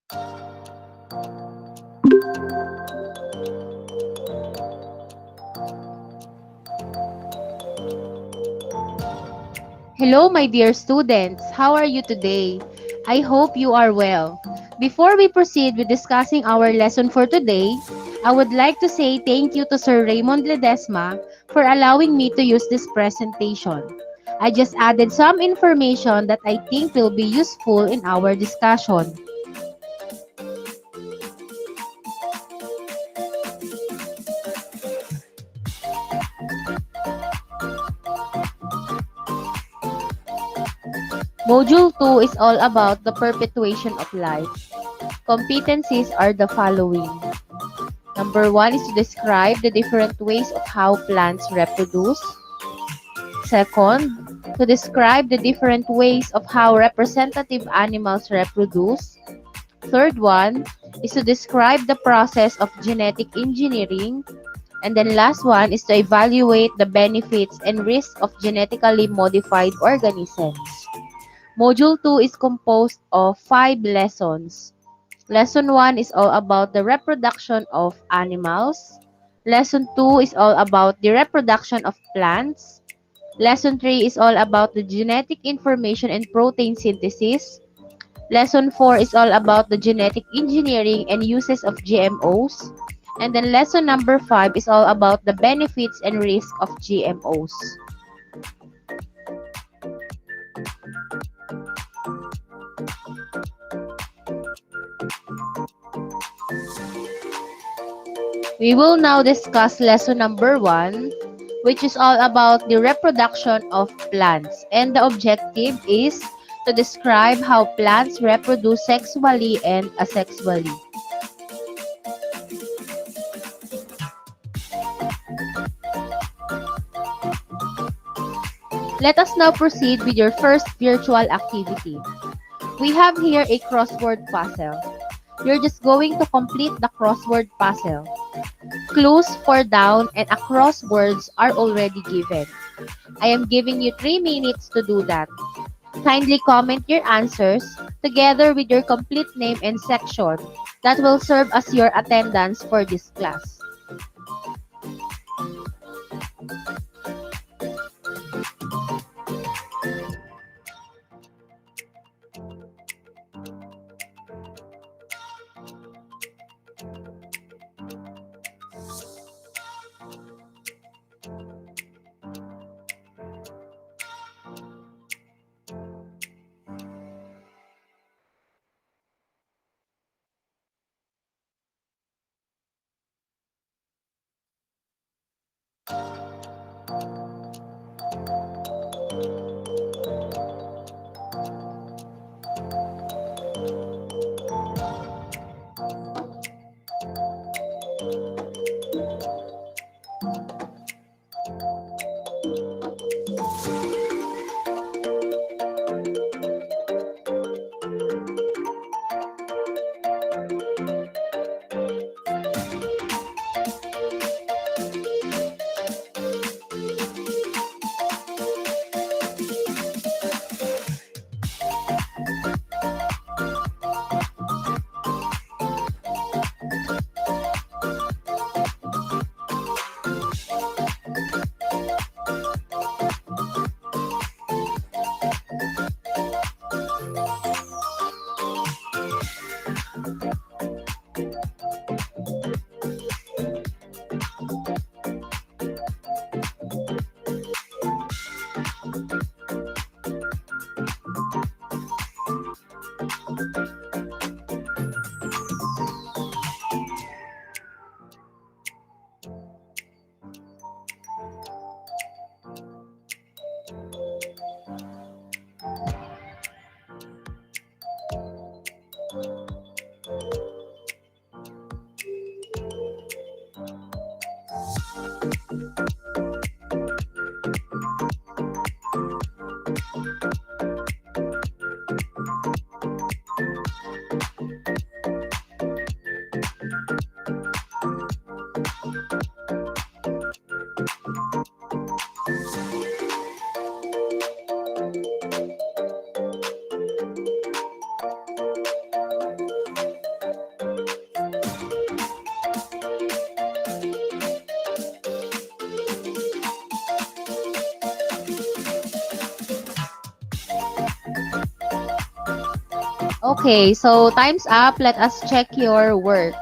Hello, my dear students. How are you today? I hope you are well. Before we proceed with discussing our lesson for today, I would like to say thank you to Sir Raymond Ledesma for allowing me to use this presentation. I just added some information that I think will be useful in our discussion. Module 2 is all about the perpetuation of life. Competencies are the following. Number 1 is to describe the different ways of how plants reproduce. Second, to describe the different ways of how representative animals reproduce. Third one is to describe the process of genetic engineering. And then last one is to evaluate the benefits and risks of genetically modified organisms. Module 2 is composed of 5 lessons. Lesson 1 is all about the reproduction of animals. Lesson 2 is all about the reproduction of plants. Lesson 3 is all about the genetic information and protein synthesis. Lesson 4 is all about the genetic engineering and uses of GMOs. And then lesson number 5 is all about the benefits and risks of GMOs. We will now discuss lesson number 1, which is all about the reproduction of plants. And the objective is to describe how plants reproduce sexually and asexually. Let us now proceed with your first virtual activity. We have here a crossword puzzle. You're just going to complete the crossword puzzle. Clues for down and across words are already given. I am giving you 3 minutes to do that. Kindly comment your answers together with your complete name and section that will serve as your attendance for this class. Okay, so time's up. Let us check your work.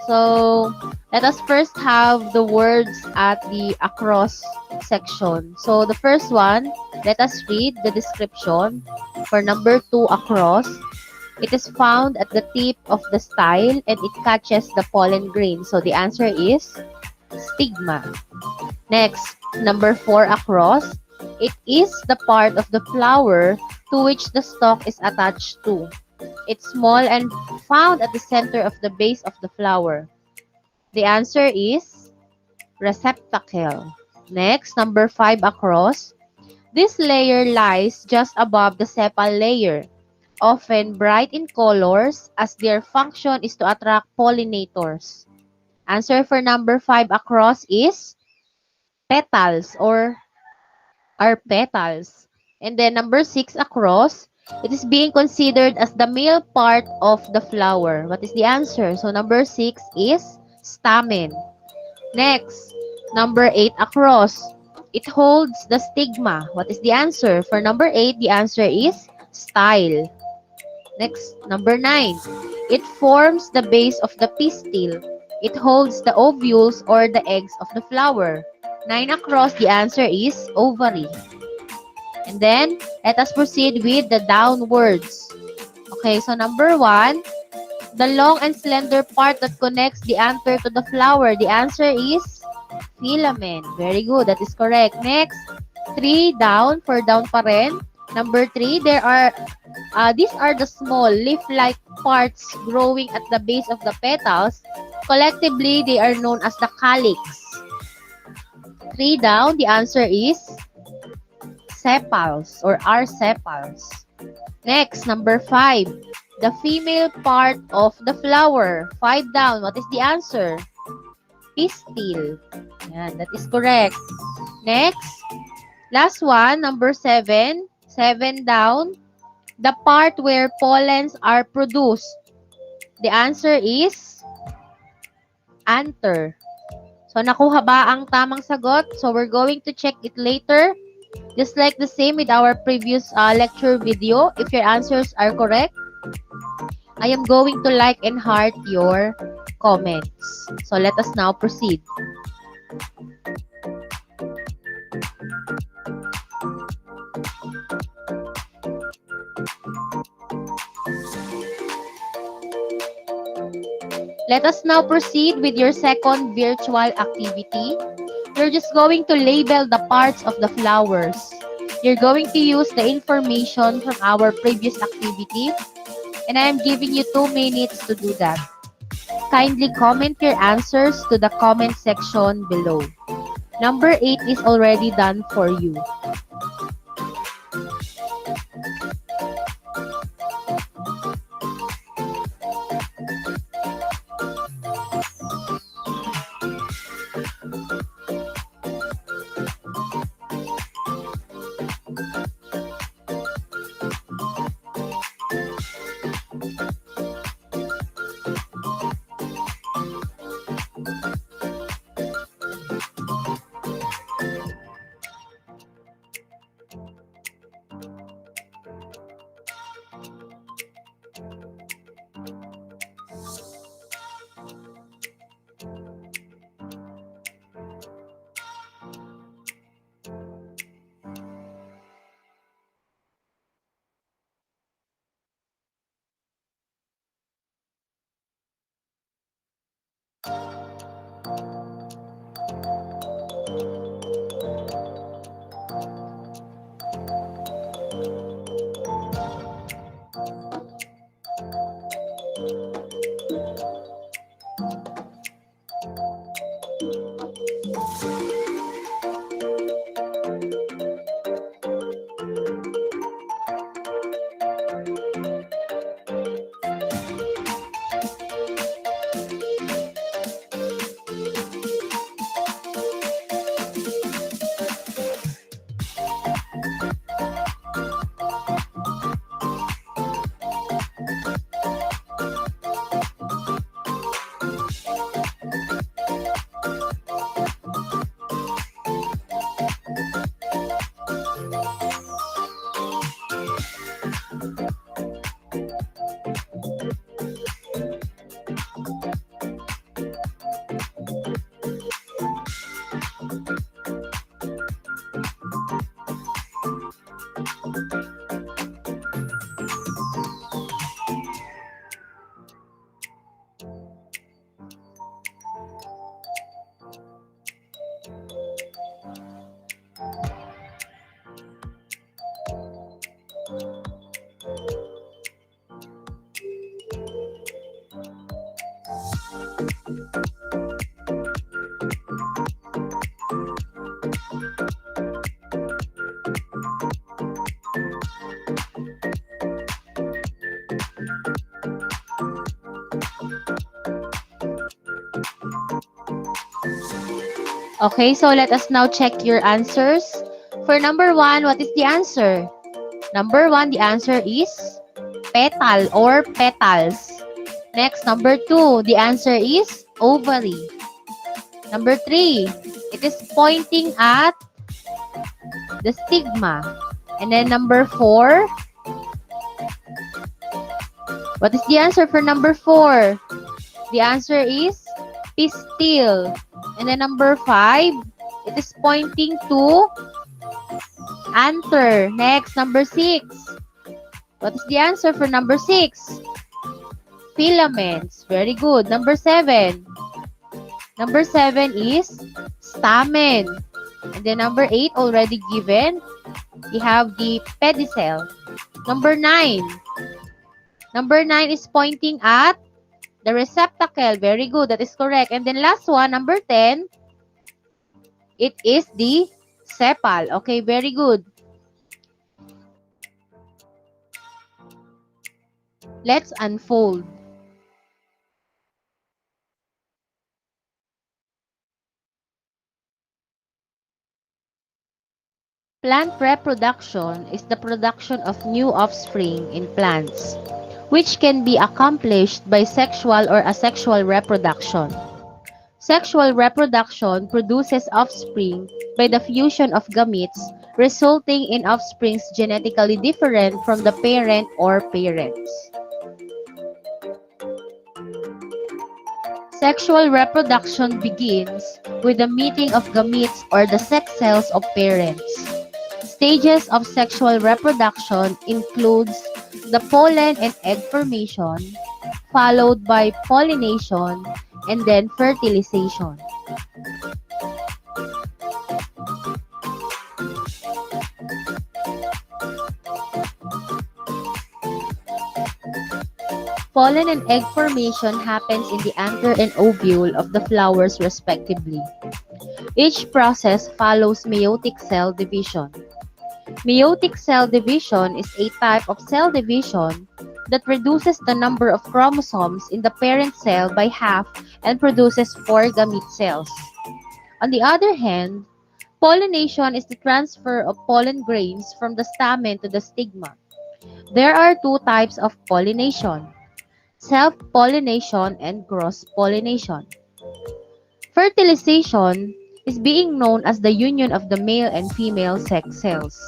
So, let us first have the words at the across section. So, the first one, let us read the description for number 2 across. It is found at the tip of the style and it catches the pollen grain. So, the answer is stigma. Next, number 4 across. It is the part of the flower to which the stalk is attached to. It's small and found at the center of the base of the flower. The answer is receptacle. Next, number 5 across. This layer lies just above the sepal layer, often bright in colors as their function is to attract pollinators. Answer for number 5 across is petals or are petals. And then number 6 across, it is being considered as the male part of the flower. What is the answer? So number 6 is stamen. Next, number 8 across. It holds the stigma. What is the answer? For number 8, the answer is style. Next, number 9. It forms the base of the pistil. It holds the ovules or the eggs of the flower. 9 across, the answer is ovary. And then, let us proceed with the downwards. Okay, so number 1, the long and slender part that connects the anther to the flower. The answer is filament. Very good. That is correct. Next, 3 down for down pa rin. Number 3, these are the small leaf-like parts growing at the base of the petals. Collectively, they are known as the calyx. 3 down, the answer is sepals or are sepals. Next, number 5. The female part of the flower. 5 down. What is the answer? Pistil. Yan, that is correct. Next, last one, number 7. 7 down. The part where pollens are produced. The answer is anther. So, nakuha ba ang tamang sagot? So, we're going to check it later. Just like the same with our previous lecture video, if your answers are correct, I am going to like and heart your comments. So let us now proceed. Let us now proceed with your second virtual activity. You're just going to label the parts of the flowers. You're going to use the information from our previous activity, and I am giving you 2 minutes to do that. Kindly comment your answers to the comment section below. Number 8 is already done for you. Okay, so let us now check your answers. For number 1, what is the answer? Number 1, the answer is petal or petals. Next, number 2, the answer is ovary. Number 3, it is pointing at the stigma. And then number 4, what is the answer for number 4? The answer is pistil. And then number 5, it is pointing to anther. Next, number 6. What is the answer for number 6? Filaments. Very good. Number 7. Number 7 is stamen. And then number 8 already given. We have the pedicel. Number 9. Number 9 is pointing at the receptacle. Very good. That is correct. And then last one, number 10, it is the sepal. Okay, very good. Let's unfold. Plant reproduction is the production of new offspring in plants, which can be accomplished by sexual or asexual reproduction. Sexual reproduction produces offspring by the fusion of gametes, resulting in offsprings genetically different from the parent or parents. Sexual reproduction begins with the meeting of gametes or the sex cells of parents. Stages of sexual reproduction includes the pollen and egg formation, followed by pollination, and then fertilization. Pollen and egg formation happens in the anther and ovule of the flowers respectively. Each process follows meiotic cell division. Meiotic cell division is a type of cell division that reduces the number of chromosomes in the parent cell by half and produces 4 gamete cells. On the other hand, pollination is the transfer of pollen grains from the stamen to the stigma. There are 2 types of pollination: self-pollination and cross-pollination. Fertilization is being known as the union of the male and female sex cells.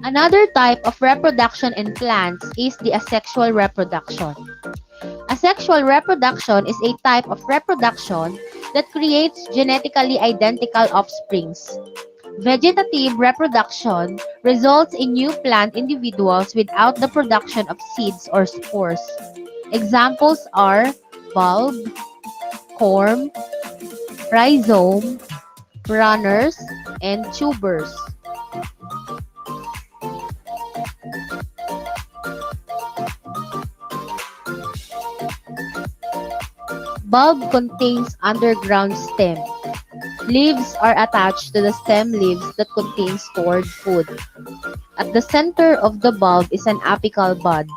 Another type of reproduction in plants is the asexual reproduction. Asexual reproduction is a type of reproduction that creates genetically identical offsprings. Vegetative reproduction results in new plant individuals without the production of seeds or spores. Examples are bulb, corm, rhizome, runners, and tubers. Bulb contains underground stem. Leaves are attached to the stem leaves that contain stored food. At the center of the bulb is an apical bud.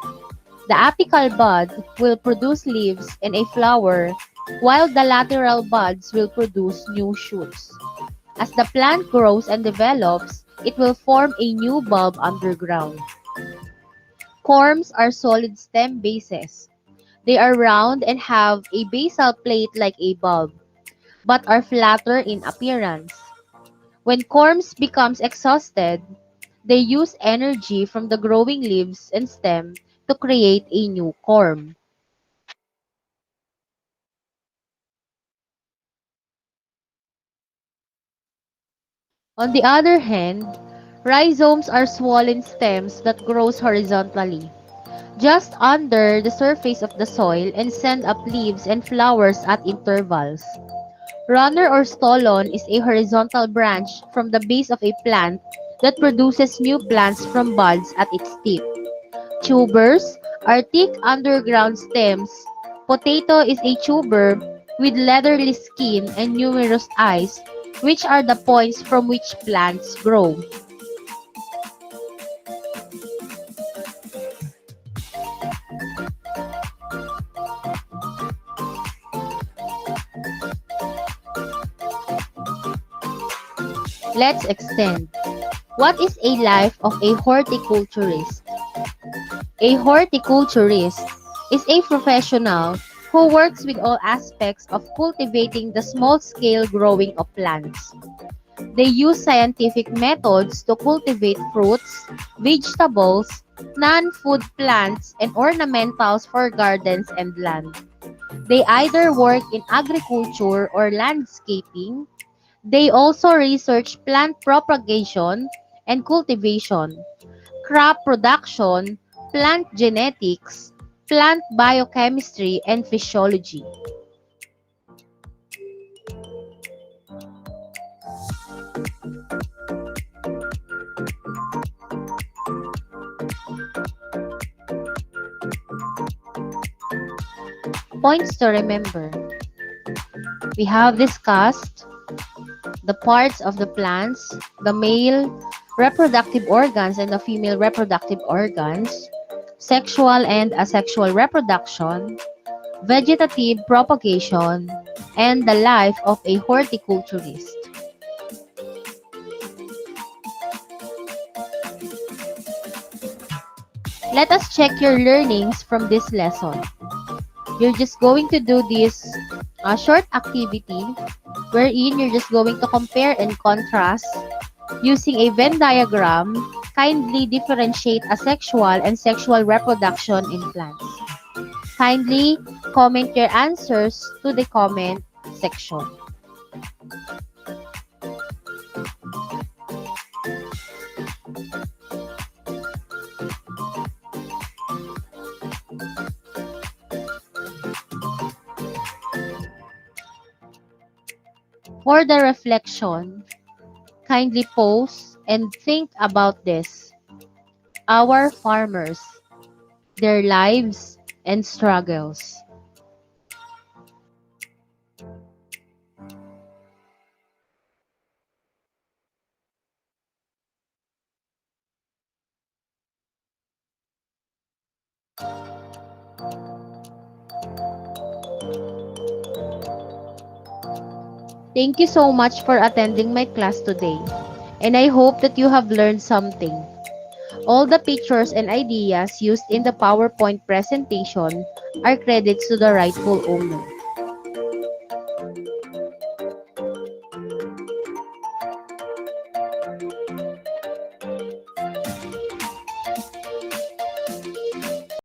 The apical bud will produce leaves and a flower, while the lateral buds will produce new shoots. As the plant grows and develops, it will form a new bulb underground. Corms are solid stem bases. They are round and have a basal plate like a bulb, but are flatter in appearance. When corms becomes exhausted, they use energy from the growing leaves and stem to create a new corm. On the other hand, rhizomes are swollen stems that grows horizontally, just under the surface of the soil and send up leaves and flowers at intervals. Runner or stolon is a horizontal branch from the base of a plant that produces new plants from buds at its tip. Tubers are thick underground stems. Potato is a tuber with leathery skin and numerous eyes, which are the points from which plants grow. Let's extend. What is a life of a horticulturist? A horticulturist is a professional who works with all aspects of cultivating the small-scale growing of plants. They use scientific methods to cultivate fruits, vegetables, non-food plants, and ornamentals for gardens and land. They either work in agriculture or landscaping. They also research plant propagation and cultivation, crop production, plant genetics, plant biochemistry, and physiology. Points to remember. We have discussed the parts of the plants, the male reproductive organs and the female reproductive organs, sexual and asexual reproduction, vegetative propagation, and the life of a horticulturist. Let us check your learnings from this lesson. You're just going to do this short activity wherein you're just going to compare and contrast using a Venn diagram. Kindly differentiate asexual and sexual reproduction in plants. Kindly comment your answers to the comment section. For the reflection, kindly pause and think about this. Our farmers, their lives and struggles. Thank you so much for attending my class today, and I hope that you have learned something. All the pictures and ideas used in the PowerPoint presentation are credits to the rightful owner.